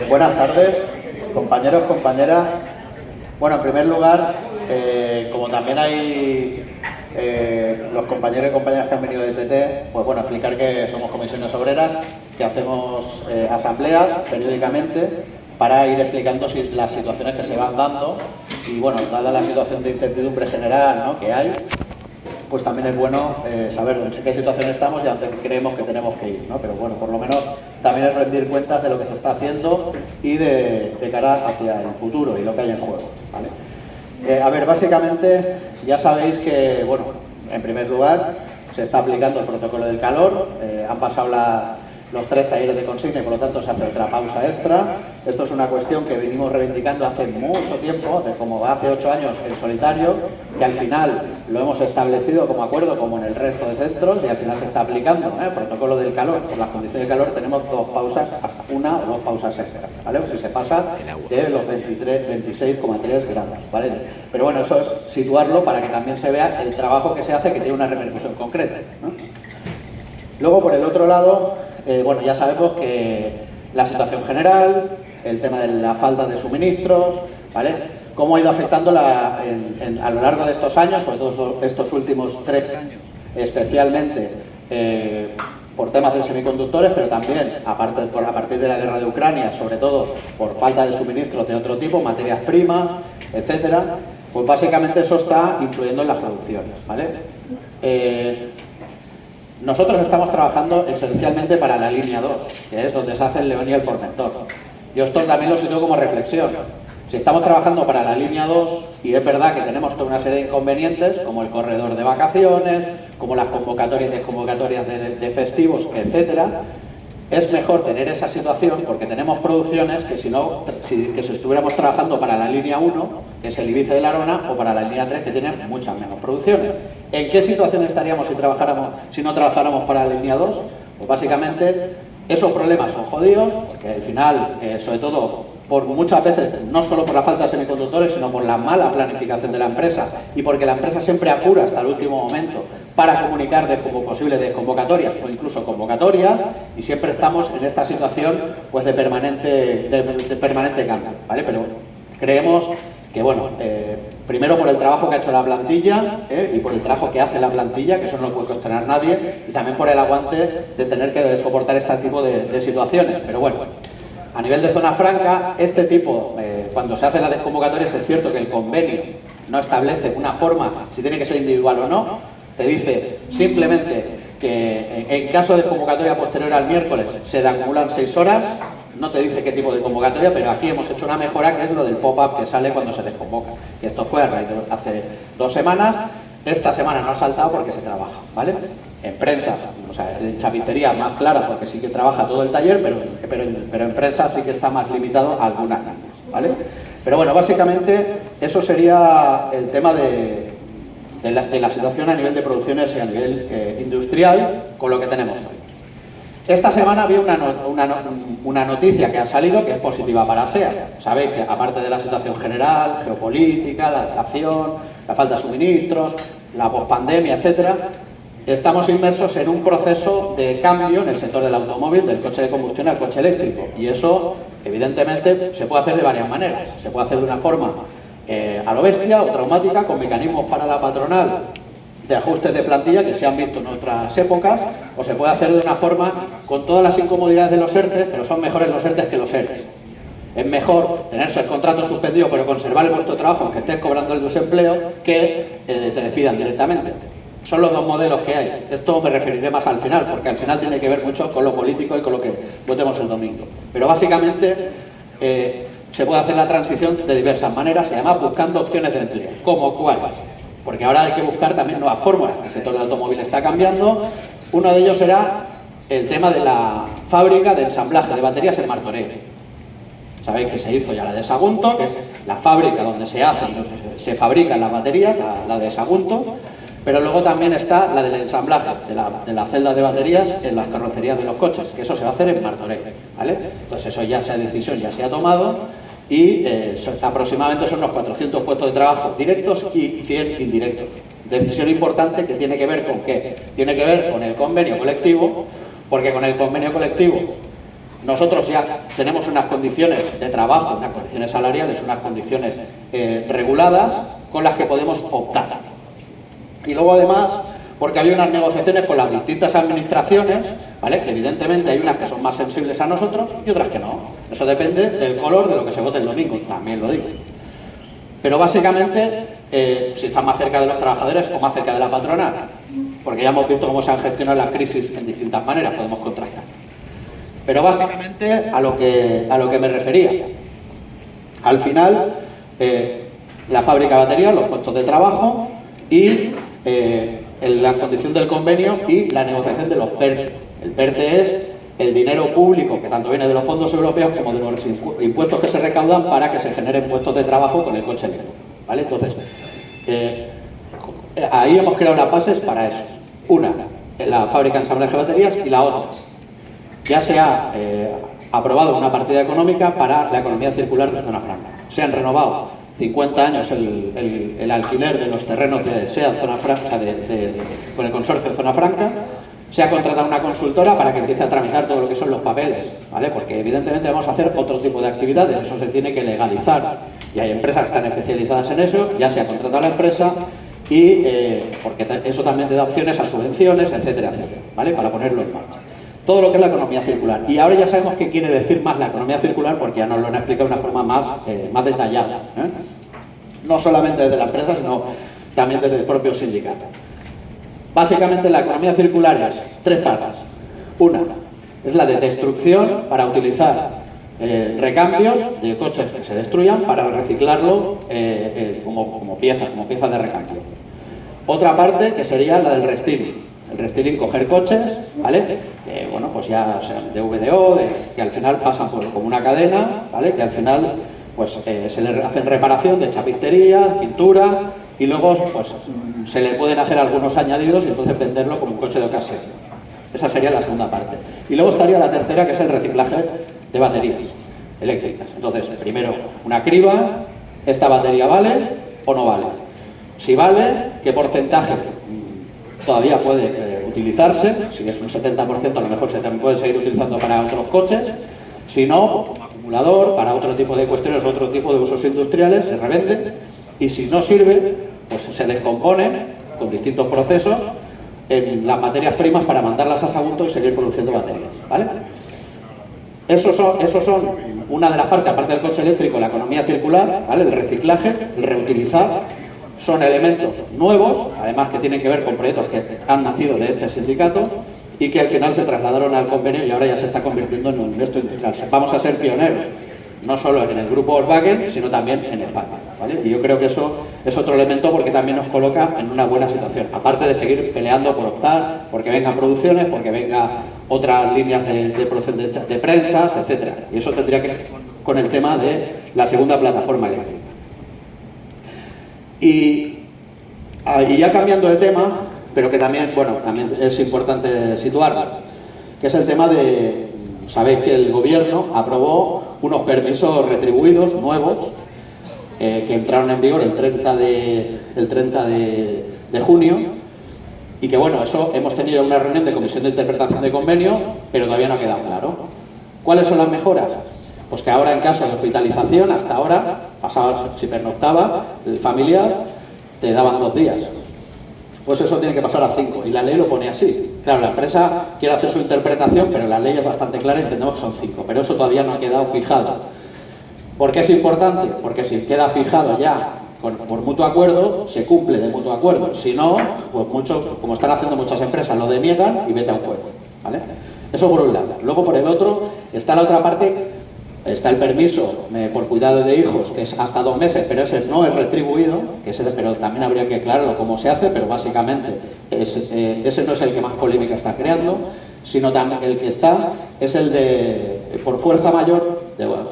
Buenas tardes, compañeros, compañeras. Bueno, en primer lugar, como también hay los compañeros y compañeras que han venido de TT, pues bueno, explicar que somos comisiones obreras, que hacemos asambleas periódicamente para ir explicando las situaciones que se van dando y bueno, dada la situación de incertidumbre general, ¿no?, que hay, pues también es bueno saber en qué situación estamos y a dónde creemos que tenemos que ir, ¿no? Pero bueno, por lo menos también es rendir cuentas de lo que se está haciendo y de cara hacia el futuro y lo que hay en juego, ¿vale? A ver, básicamente ya sabéis que, bueno, en primer lugar se está aplicando el protocolo del calor, han pasado los 3 talleres de consigna y por lo tanto se hace otra pausa extra. Esto es una cuestión que venimos reivindicando hace mucho tiempo, como hace 8 años en solitario, que al final lo hemos establecido como acuerdo, como en el resto de centros, y al final se está aplicando, ¿eh? Protocolo del calor. Por las condiciones de calor tenemos 2 pausas, hasta 1 o 2 pausas extra, ¿vale? Si se pasa de los 26,3 grados, ¿vale? Pero bueno, eso es situarlo para que también se vea el trabajo que se hace, que tiene una repercusión concreta, ¿no? Luego, por el otro lado, bueno, ya sabemos que la situación general, el tema de la falta de suministros, ¿vale?, cómo ha ido afectando a lo largo de estos años, sobre todo estos últimos 3 años, especialmente por temas de semiconductores, pero también a partir de la guerra de Ucrania, sobre todo por falta de suministros de otro tipo, materias primas, etcétera. Pues básicamente eso está influyendo en las producciones, ¿vale? Nosotros estamos trabajando esencialmente para la línea 2, que es donde se hace el León y el Formentor. Yo esto también lo sitúo como reflexión. Si estamos trabajando para la línea 2, y es verdad que tenemos toda una serie de inconvenientes, como el corredor de vacaciones, como las convocatorias y desconvocatorias de festivos, etcétera, es mejor tener esa situación porque tenemos producciones que si estuviéramos trabajando para la línea 1, que es el Ibiza y la Arona, o para la línea 3, que tienen muchas menos producciones. ¿En qué situación estaríamos si no trabajáramos para la línea 2? Pues básicamente esos problemas son jodidos, porque al final, sobre todo, por muchas veces, no solo por la falta de semiconductores, sino por la mala planificación de la empresa y porque la empresa siempre apura hasta el último momento para comunicar como posibles desconvocatorias o incluso convocatorias, y siempre estamos en esta situación pues de permanente cambio, ¿vale? Pero creemos que, bueno, primero por el trabajo que ha hecho la plantilla y por el trabajo que hace la plantilla, que eso no lo puede cuestionar nadie, y también por el aguante de tener que soportar este tipo de situaciones. Pero bueno, a nivel de zona franca, este tipo, cuando se hacen las desconvocatorias, es cierto que el convenio no establece una forma, si tiene que ser individual o no, te dice simplemente que en caso de convocatoria posterior al miércoles se acumulan 6 horas, no te dice qué tipo de convocatoria, pero aquí hemos hecho una mejora que es lo del pop-up que sale cuando se desconvoca. Y esto fue hace 2 semanas, esta semana no ha saltado porque se trabaja, ¿vale? En prensa, o sea, en chapitería más clara porque sí que trabaja todo el taller, pero en prensa sí que está más limitado a algunas líneas, ¿vale? Pero bueno, básicamente eso sería el tema de la situación a nivel de producciones y a nivel industrial con lo que tenemos hoy. Esta semana había una noticia que ha salido que es positiva para SEA. Sabéis que aparte de la situación general, geopolítica, la inflación, la falta de suministros, la pospandemia, etcétera, estamos inmersos en un proceso de cambio en el sector del automóvil, del coche de combustión al coche eléctrico. Y eso, evidentemente, se puede hacer de varias maneras. Se puede hacer de una forma a lo bestia o traumática, con mecanismos para la patronal de ajustes de plantilla que se han visto en otras épocas, o se puede hacer de una forma con todas las incomodidades de los ERTE, pero son mejores los ERTE que los ERTE. Es mejor tenerse el contrato suspendido pero conservar el puesto de trabajo aunque estés cobrando el desempleo que te despidan directamente. Son los 2 modelos que hay. Esto me referiré más al final, porque al final tiene que ver mucho con lo político y con lo que votemos el domingo. Pero básicamente se puede hacer la transición de diversas maneras y además buscando opciones de empleo. ¿Cómo cuáles? Porque ahora hay que buscar también nuevas fórmulas. El sector del automóvil está cambiando. Uno de ellos será el tema de la fábrica de ensamblaje de baterías en Martorell. Sabéis que se hizo ya la de Sagunto, que es la fábrica donde se fabrican las baterías, la de Sagunto, pero luego también está la del ensamblaje de las celdas de baterías en las carrocerías de los coches, que eso se va a hacer en Martorell, ¿vale? Pues eso ya esa decisión ya se ha tomado y aproximadamente son unos 400 puestos de trabajo directos y 100 indirectos. Decisión importante que tiene que ver con ¿qué? Tiene que ver con el convenio colectivo, porque con el convenio colectivo nosotros ya tenemos unas condiciones de trabajo, unas condiciones salariales, unas condiciones reguladas con las que podemos optar. Y luego además, porque había unas negociaciones con las distintas administraciones, ¿vale? Que evidentemente hay unas que son más sensibles a nosotros y otras que no. Eso depende del color de lo que se vote el domingo, también lo digo. Pero básicamente, si están más cerca de los trabajadores o más cerca de la patronal, porque ya hemos visto cómo se han gestionado las crisis en distintas maneras, podemos contrastar. Pero básicamente a lo que me refería. Al final, la fábrica de baterías, los puestos de trabajo y la condición del convenio y la negociación de los PERTE. El PERTE es el dinero público que tanto viene de los fondos europeos como de los impuestos que se recaudan para que se generen puestos de trabajo con el coche eléctrico, ¿vale? Entonces, ahí hemos creado las bases para eso. Una, la fábrica de ensamblaje de baterías, y la otra, ya se ha aprobado una partida económica para la economía circular de Zona Franca. Se han renovado 50 años el alquiler de los terrenos de SEAT Zona Franca, con el consorcio de Zona Franca. Se ha contratado una consultora para que empiece a tramitar todo lo que son los papeles, ¿vale? Porque evidentemente vamos a hacer otro tipo de actividades, eso se tiene que legalizar. Y hay empresas que están especializadas en eso, ya se ha contratado a la empresa y porque eso también te da opciones a subvenciones, etcétera, etcétera, ¿vale? Para ponerlo en marcha. Todo lo que es la economía circular. Y ahora ya sabemos qué quiere decir más la economía circular porque ya nos lo han explicado de una forma más detallada, ¿eh? No solamente desde la empresa, sino también desde el propio sindicato. Básicamente la economía circular es tres patas. Una es la de destrucción para utilizar recambios de coches que se destruyan para reciclarlo como piezas de recambio. Otra parte que sería la del restyling. El restyling, coger coches, ¿vale? Que, bueno, pues ya sean de VDO, que al final pasan como una cadena, ¿vale? Que al final pues se le hacen reparación de chapistería, pintura y luego pues se le pueden hacer algunos añadidos y entonces venderlo como un coche de ocasión. Esa sería la segunda parte. Y luego estaría la tercera, que es el reciclaje de baterías eléctricas. Entonces, primero, una criba, ¿esta batería vale o no vale? Si vale, ¿qué porcentaje todavía puede utilizarse? Si es un 70%, a lo mejor se puede seguir utilizando para otros coches. Si no, como acumulador, para otro tipo de cuestiones, otro tipo de usos industriales, se revende. Y si no sirve, pues se descompone con distintos procesos en las materias primas para mandarlas a Sagunto y seguir produciendo baterías, ¿vale? Esos son una de las partes, aparte del coche eléctrico, la economía circular, ¿vale? El reciclaje, el reutilizar. Son elementos nuevos, además que tienen que ver con proyectos que han nacido de este sindicato y que al final se trasladaron al convenio y ahora ya se está convirtiendo en un investo industrial. Vamos a ser pioneros, no solo en el grupo Volkswagen, sino también en España, ¿vale? Y yo creo que eso es otro elemento porque también nos coloca en una buena situación, aparte de seguir peleando por optar, porque vengan producciones, porque vengan otras líneas de producción de prensas, etcétera. Y eso tendría que ver con el tema de la segunda plataforma eléctrica. Y ya cambiando de tema, pero que también, bueno, también es importante situarlo, que es el tema de, sabéis que el gobierno aprobó unos permisos retribuidos nuevos que entraron en vigor el 30 de junio y que, bueno, eso hemos tenido una reunión de comisión de interpretación de convenio, pero todavía no ha quedado claro. ¿Cuáles son las mejoras? Pues que ahora en caso de hospitalización, hasta ahora, pasaba, si pernoctaba, el familiar te daban 2 días. Pues eso tiene que pasar a 5, y la ley lo pone así. Claro, la empresa quiere hacer su interpretación, pero la ley es bastante clara, entendemos que son 5, pero eso todavía no ha quedado fijado. ¿Por qué es importante? Porque si queda fijado ya por mutuo acuerdo, se cumple de mutuo acuerdo. Si no, pues muchos, como están haciendo muchas empresas, lo deniegan y vete a un juez, ¿vale? Eso por un lado. Luego por el otro está la otra parte. Está el permiso por cuidado de hijos, que es hasta 2 meses, pero ese no es retribuido, pero también habría que aclararlo cómo se hace, pero básicamente ese no es el que más polémica está creando, sino también el que está es el de por fuerza mayor,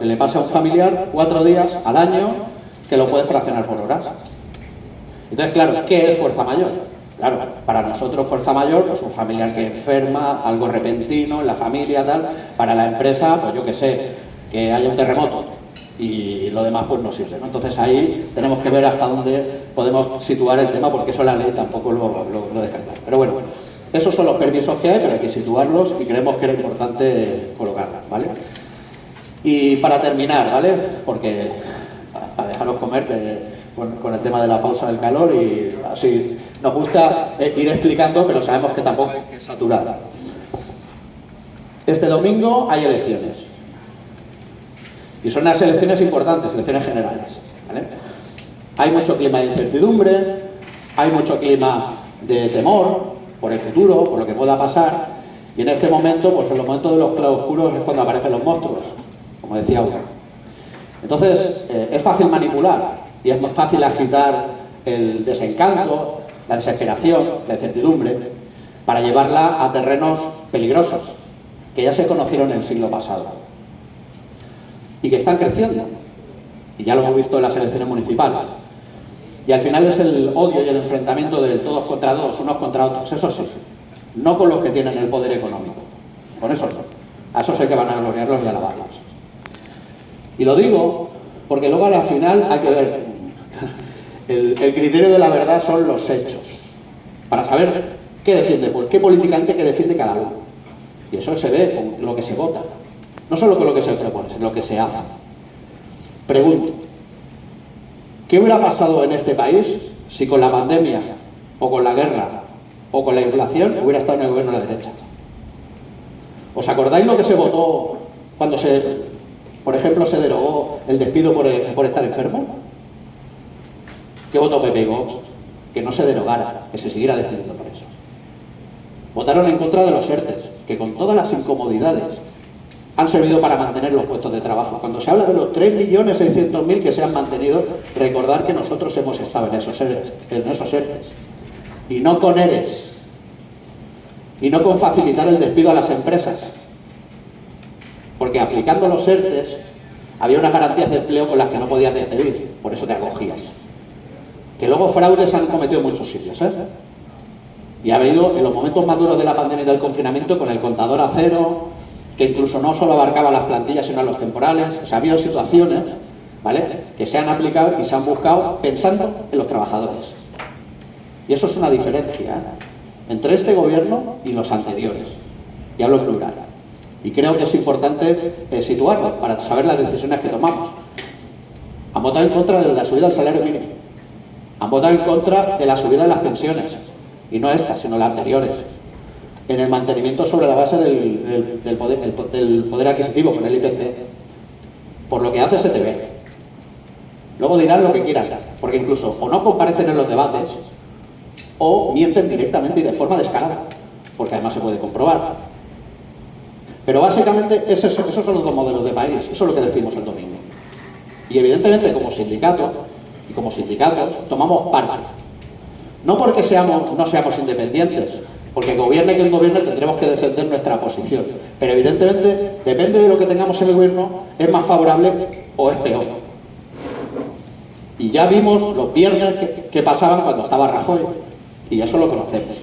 que le pasa a un familiar 4 días al año, que lo puede fraccionar por horas. Entonces, claro, ¿qué es fuerza mayor? Claro, para nosotros fuerza mayor, pues un familiar que enferma, algo repentino en la familia, tal. Para la empresa, pues yo qué sé, que haya un terremoto y lo demás pues no sirve, ¿no? Entonces ahí tenemos que ver hasta dónde podemos situar el tema porque eso la ley tampoco lo deja claro. Pero bueno, Esos son los permisos que hay, pero hay que situarlos y creemos que era importante colocarlos, ¿vale? Y para terminar, ¿vale? Porque para dejaros comer con el tema de la pausa del calor y así nos gusta ir explicando, pero sabemos que tampoco hay que saturar. Este domingo hay elecciones. Y son unas elecciones importantes, elecciones generales, ¿vale? Hay mucho clima de incertidumbre, hay mucho clima de temor por el futuro, por lo que pueda pasar, y en este momento, pues en los momentos de los claroscuros es cuando aparecen los monstruos, como decía uno. Entonces, es fácil manipular y es más fácil agitar el desencanto, la desesperación, la incertidumbre, para llevarla a terrenos peligrosos, que ya se conocieron en el siglo pasado y que están creciendo, y ya lo hemos visto en las elecciones municipales. Y al final es el odio y el enfrentamiento del todos contra todos, unos contra otros, eso sí, no con los que tienen el poder económico, con esos no. A esos hay que van a gloriarlos y alabarlos. Y lo digo porque luego al final hay que ver, el criterio de la verdad son los hechos, para saber qué defiende, qué políticamente que defiende cada uno. Y eso se ve con lo que se vota, no solo con lo que se propone, sino lo que se hace. Pregunto, ¿qué hubiera pasado en este país si con la pandemia, o con la guerra, o con la inflación hubiera estado en el gobierno de la derecha? ¿Os acordáis lo que se votó cuando por ejemplo, se derogó el despido por estar enfermo? ¿Qué votó PP y Vox? Que no se derogara, que se siguiera despidiendo por eso. Votaron en contra de los ERTEs, que con todas las incomodidades han servido para mantener los puestos de trabajo. Cuando se habla de los 3.600.000 que se han mantenido, recordar que nosotros hemos estado en esos ERTEs. Y no con ERES. Y no con facilitar el despido a las empresas. Porque aplicando los ERTEs, había unas garantías de empleo con las que no podías despedir. Por eso te acogías. Que luego fraudes han cometido en muchos sitios, ¿eh? Y ha habido en los momentos más duros de la pandemia y del confinamiento con el contador a cero, que incluso no solo abarcaba las plantillas sino a los temporales. O sea, ha habido situaciones, ¿vale?, que se han aplicado y se han buscado pensando en los trabajadores. Y eso es una diferencia, ¿eh?, entre este gobierno y los anteriores. Y hablo en plural. Y creo que es importante situarlo para saber las decisiones que tomamos. Han votado en contra de la subida del salario mínimo. Han votado en contra de la subida de las pensiones. Y no estas, sino las anteriores. En el mantenimiento sobre la base del poder adquisitivo, con el IPC. Por lo que hace se te ve. Luego dirán lo que quieran, porque incluso o no comparecen en los debates, o mienten directamente y de forma descarada, porque además se puede comprobar. Pero básicamente esos son los dos modelos de país, eso es lo que decimos el domingo. Y evidentemente como sindicato y como sindicatos tomamos parte. No porque no seamos independientes, porque gobierne quien gobierne tendremos que defender nuestra posición. Pero evidentemente, depende de lo que tengamos en el gobierno, es más favorable o es peor. Y ya vimos los viernes que pasaban cuando estaba Rajoy, y eso lo conocemos.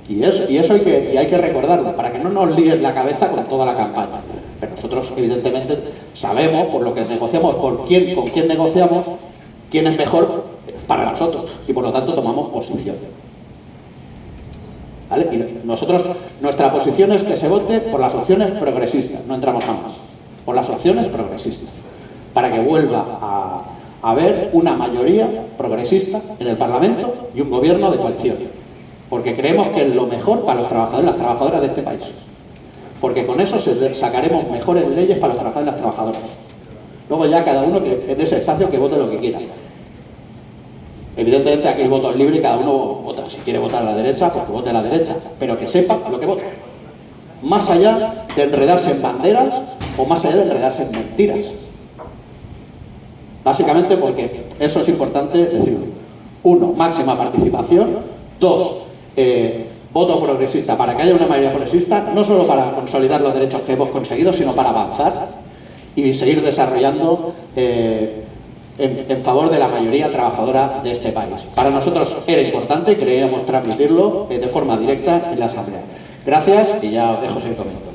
Y eso hay que recordarlo, para que no nos líen la cabeza con toda la campaña. Pero nosotros, evidentemente, sabemos, por lo que negociamos, con quién negociamos, quién es mejor para nosotros. Y por lo tanto tomamos posición. ¿Vale? Y nosotros, nuestra posición es que se vote por las opciones progresistas, no entramos a más. Por las opciones progresistas. Para que vuelva a haber una mayoría progresista en el Parlamento y un gobierno de coalición. Porque creemos que es lo mejor para los trabajadores y las trabajadoras de este país. Porque con eso sacaremos mejores leyes para los trabajadores y las trabajadoras. Luego ya cada uno que en ese espacio que vote lo que quiera. Evidentemente aquí el voto es libre y cada uno vota. Si quiere votar a la derecha, pues que vote a la derecha. Pero que sepa lo que vota. Más allá de enredarse en banderas o más allá de enredarse en mentiras. Básicamente porque eso es importante decirlo. 1, máxima participación. 2, voto progresista, para que haya una mayoría progresista, no solo para consolidar los derechos que hemos conseguido, sino para avanzar y seguir desarrollando en favor de la mayoría trabajadora de este país. Para nosotros era importante y queríamos transmitirlo de forma directa en la Asamblea. Gracias y ya os dejo seguir comiendo.